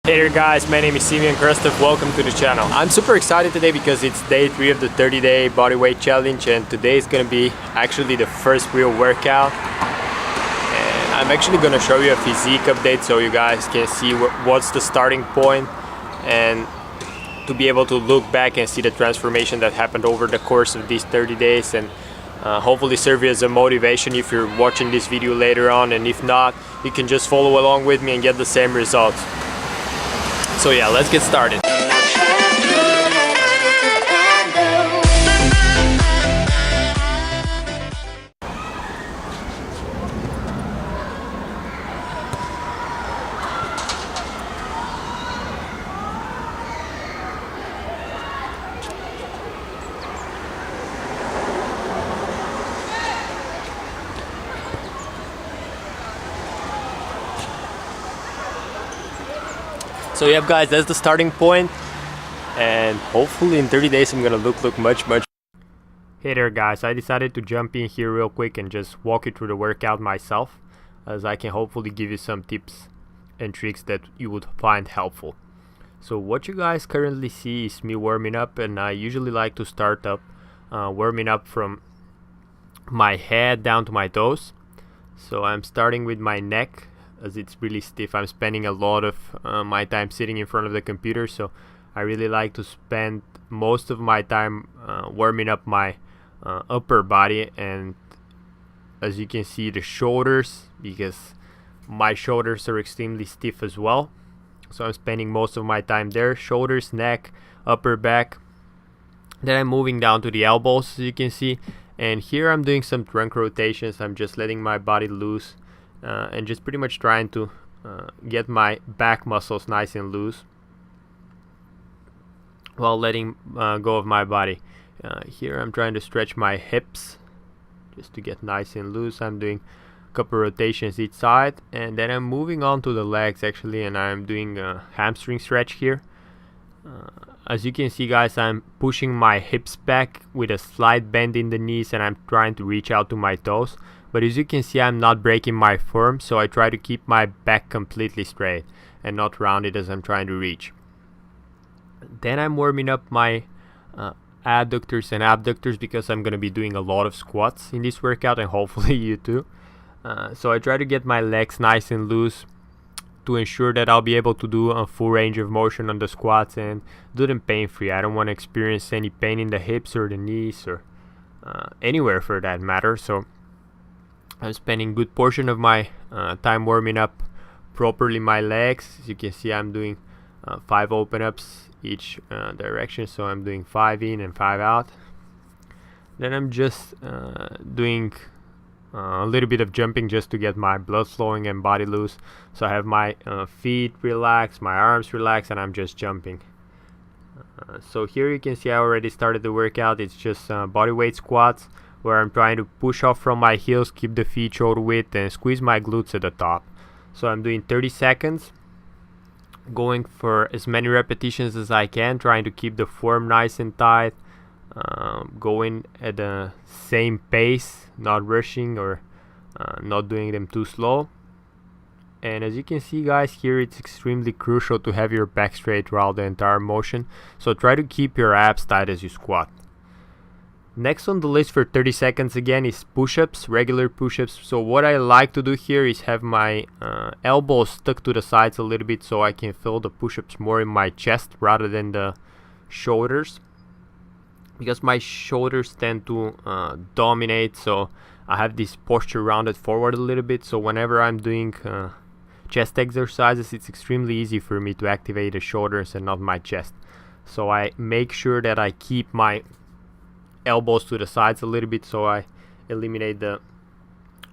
Hey there guys, my name is Simeon Krastev, welcome to the channel. I'm super excited today because it's day 3 of the 30-day bodyweight challenge, and today is going to be actually the first real workout. And I'm actually going to show you a physique update so you guys can see what's the starting point and to be able to look back and see the transformation that happened over the course of these 30 days and hopefully serve you as a motivation if you're watching this video later on, and if not, you can just follow along with me and get the same results. So yeah, let's get started. So yeah guys, that's the starting point, and hopefully in 30 days I'm gonna look much. Hey there guys, I decided to jump in here real quick and just walk you through the workout myself, as I can hopefully give you some tips and tricks that you would find helpful. So what you guys currently see is me warming up, and I usually like to start up warming up from my head down to my toes. So I'm starting with my neck, as it's really stiff. I'm spending a lot of my time sitting in front of the computer, so I really like to spend most of my time warming up my upper body, and as you can see, the shoulders, because my shoulders are extremely stiff as well, so I'm spending most of my time there. Shoulders, neck, upper back. Then I'm moving down to the elbows, as you can see, and here I'm doing some trunk rotations. I'm just letting my body loose and just pretty much trying to get my back muscles nice and loose while letting go of my body. Here I'm trying to stretch my hips just to get nice and loose. I'm doing a couple rotations each side, and then I'm moving on to the legs actually, and I'm doing a hamstring stretch here. As you can see guys, I'm pushing my hips back with a slight bend in the knees, and I'm trying to reach out to my toes. But as you can see, I'm not breaking my form, so I try to keep my back completely straight and not rounded as I'm trying to reach. Then I'm warming up my adductors and abductors, because I'm going to be doing a lot of squats in this workout, and hopefully you too. So I try to get my legs nice and loose to ensure that I'll be able to do a full range of motion on the squats and do them pain-free. I don't want to experience any pain in the hips or the knees or anywhere for that matter. So I'm spending a good portion of my time warming up properly my legs. As you can see, I'm doing 5 open ups each direction, so I'm doing 5 in and 5 out. Then I'm just doing a little bit of jumping just to get my blood flowing and body loose. So I have my feet relaxed, my arms relaxed, and I'm just jumping. So here you can see I already started the workout. It's just body weight squats, where I'm trying to push off from my heels, keep the feet shoulder width, and squeeze my glutes at the top. So I'm doing 30 seconds, going for as many repetitions as I can, trying to keep the form nice and tight, going at the same pace, not rushing or not doing them too slow. And as you can see guys, here it's extremely crucial to have your back straight throughout the entire motion, so try to keep your abs tight as you squat. Next on the list for 30 seconds again is push-ups, regular push-ups. So what I like to do here is have my elbows stuck to the sides a little bit, so I can feel the push-ups more in my chest rather than the shoulders, because my shoulders tend to dominate, so I have this posture rounded forward a little bit. So whenever I'm doing chest exercises, it's extremely easy for me to activate the shoulders and not my chest. So I make sure that I keep my elbows to the sides a little bit, so I eliminate the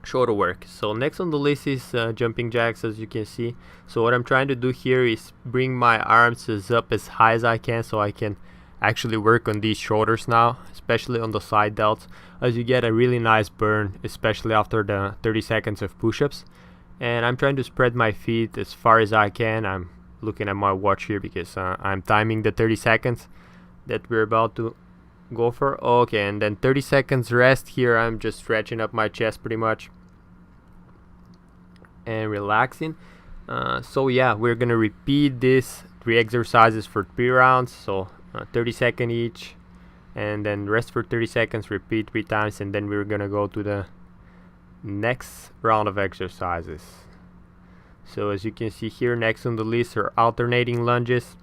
shoulder work. So next on the list is jumping jacks, as you can see. So what I'm trying to do here is bring my arms up as high as I can, so I can actually work on these shoulders now, especially on the side delts, as you get a really nice burn, especially after the 30 seconds of push-ups. And I'm trying to spread my feet as far as I can. I'm looking at my watch here because I'm timing the 30 seconds that we're about to go for. Okay, and then 30 seconds rest. Here I'm just stretching up my chest pretty much and relaxing. So yeah, we're gonna repeat this 3 exercises for 3 rounds, so 30 seconds each, and then rest for 30 seconds, repeat 3 times, and then we're gonna go to the next round of exercises. So as you can see here, next on the list are alternating lunges.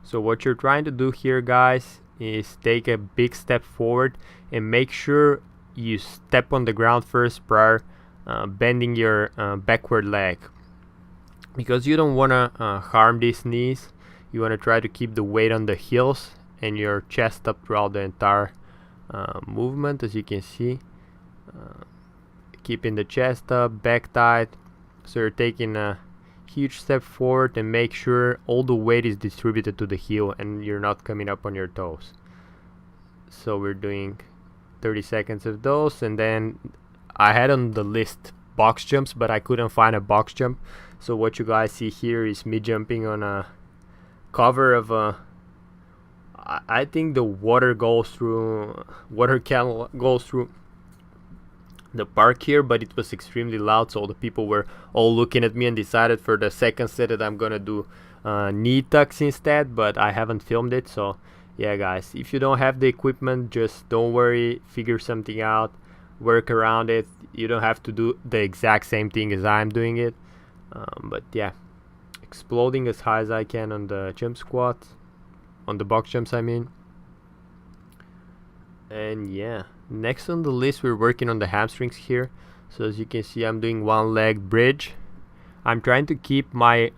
So what you're trying to do here, guys, is take a big step forward and make sure you step on the ground first prior bending your backward leg, because you don't want to harm these knees. You want to try to keep the weight on the heels and your chest up throughout the entire movement, as you can see. Keeping the chest up, back tight, so you're taking a huge step forward, and make sure all the weight is distributed to the heel and you're not coming up on your toes. So we're doing 30 seconds of those, and then I had on the list box jumps, but I couldn't find a box jump. So what you guys see here is me jumping on a cover of a, I think the water canal goes through the park here, but it was extremely loud, so the people were all looking at me and decided for the second set that I'm gonna do knee tucks instead, but I haven't filmed it. So yeah, guys, if you don't have the equipment, just don't worry, figure something out, work around it. You don't have to do the exact same thing as I'm doing it, but yeah, exploding as high as I can on the jump squats, on the box jumps I mean. And yeah, next on the list we're working on the hamstrings here. So as you can see, I'm doing one leg bridge. I'm trying to keep my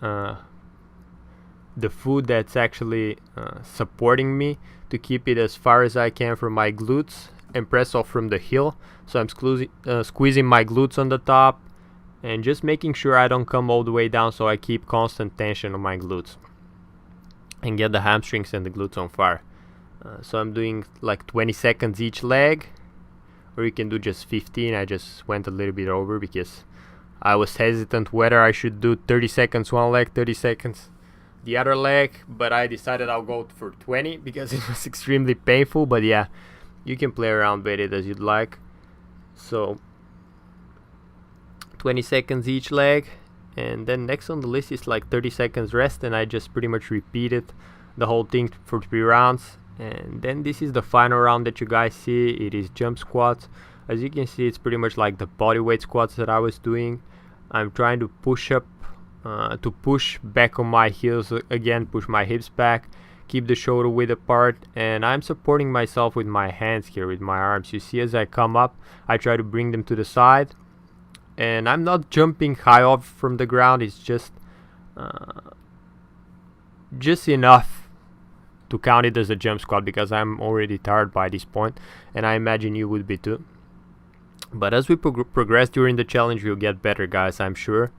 the foot that's actually supporting me, to keep it as far as I can from my glutes and press off from the heel. So I'm squeezing my glutes on the top and just making sure I don't come all the way down, so I keep constant tension on my glutes and get the hamstrings and the glutes on fire. So I'm doing like 20 seconds each leg, or you can do just 15. I just went a little bit over because I was hesitant whether I should do 30 seconds one leg, 30 seconds the other leg, but I decided I'll go for 20 because it was extremely painful. But yeah, you can play around with it as you'd like. So 20 seconds each leg, and then next on the list is like 30 seconds rest, and I just pretty much repeated the whole thing for 3 rounds. And then this is the final round that you guys see. It is jump squats. As you can see, it's pretty much like the body weight squats that I was doing. I'm trying to push up, to push back on my heels again, push my hips back, keep the shoulder width apart, and I'm supporting myself with my hands here, with my arms. You see, as I come up, I try to bring them to the side, and I'm not jumping high off from the ground. It's just enough to count it as a jump squat, because I'm already tired by this point, and I imagine you would be too. But as we progress during the challenge, we'll get better, guys, I'm sure.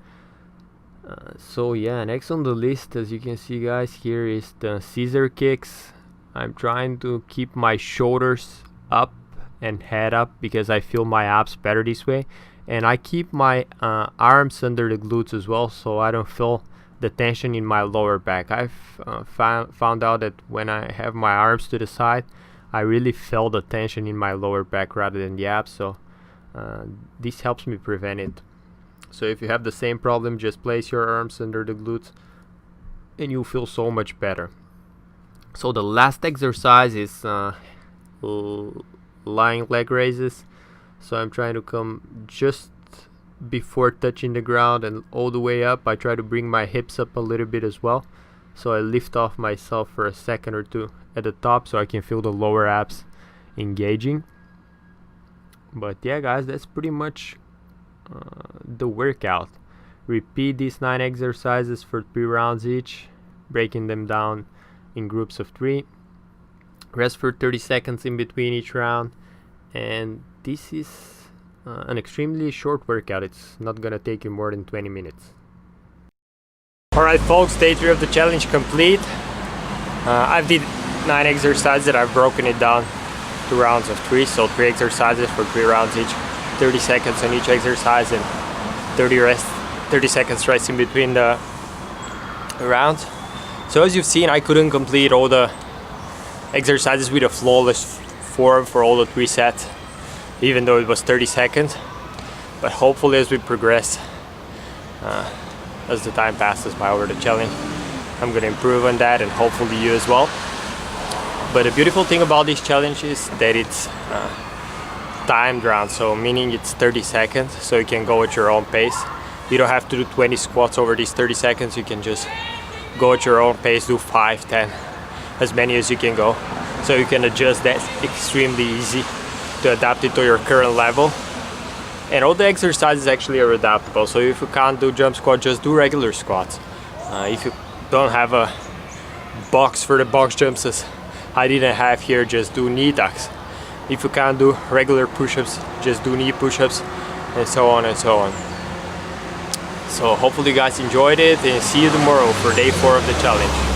So yeah, next on the list, as you can see, guys, here is the scissor kicks. I'm trying to keep my shoulders up and head up because I feel my abs better this way, and I keep my arms under the glutes as well, so I don't feel the tension in my lower back. I've found out that when I have my arms to the side, I really feel the tension in my lower back rather than the abs, so this helps me prevent it. So if you have the same problem, just place your arms under the glutes and you'll feel so much better. So the last exercise is lying leg raises. So I'm trying to come just before touching the ground and all the way up. I try to bring my hips up a little bit as well, so I lift off myself for a second or two at the top so I can feel the lower abs engaging. But yeah, guys, that's pretty much the workout. Repeat these 9 exercises for 3 rounds each, breaking them down in groups of 3. Rest for 30 seconds in between each round, and this is an extremely short workout. It's not gonna take you more than 20 minutes. Alright folks, day 3 of the challenge complete. I've did 9 exercises that I've broken it down to rounds of 3, so 3 exercises for 3 rounds each, 30 seconds on each exercise and 30 seconds rest in between the rounds. So as you've seen, I couldn't complete all the exercises with a flawless form for all the 3 sets, even though it was 30 seconds. But hopefully as we progress, as the time passes by over the challenge. I'm gonna improve on that, and hopefully you as well. But the beautiful thing about this challenge is that it's timed round, so meaning it's 30 seconds, so you can go at your own pace. You don't have to do 20 squats over these 30 seconds. You can just go at your own pace, do 5, 10, as many as you can go. So you can adjust that extremely easy to adapt it to your current level. And all the exercises actually are adaptable. So if you can't do jump squat, just do regular squats. If you don't have a box for the box jumps as I didn't have here, just do knee tucks. If you can't do regular push-ups, just do knee push-ups, and so on and so on. So hopefully you guys enjoyed it, and see you tomorrow for day 4 of the challenge.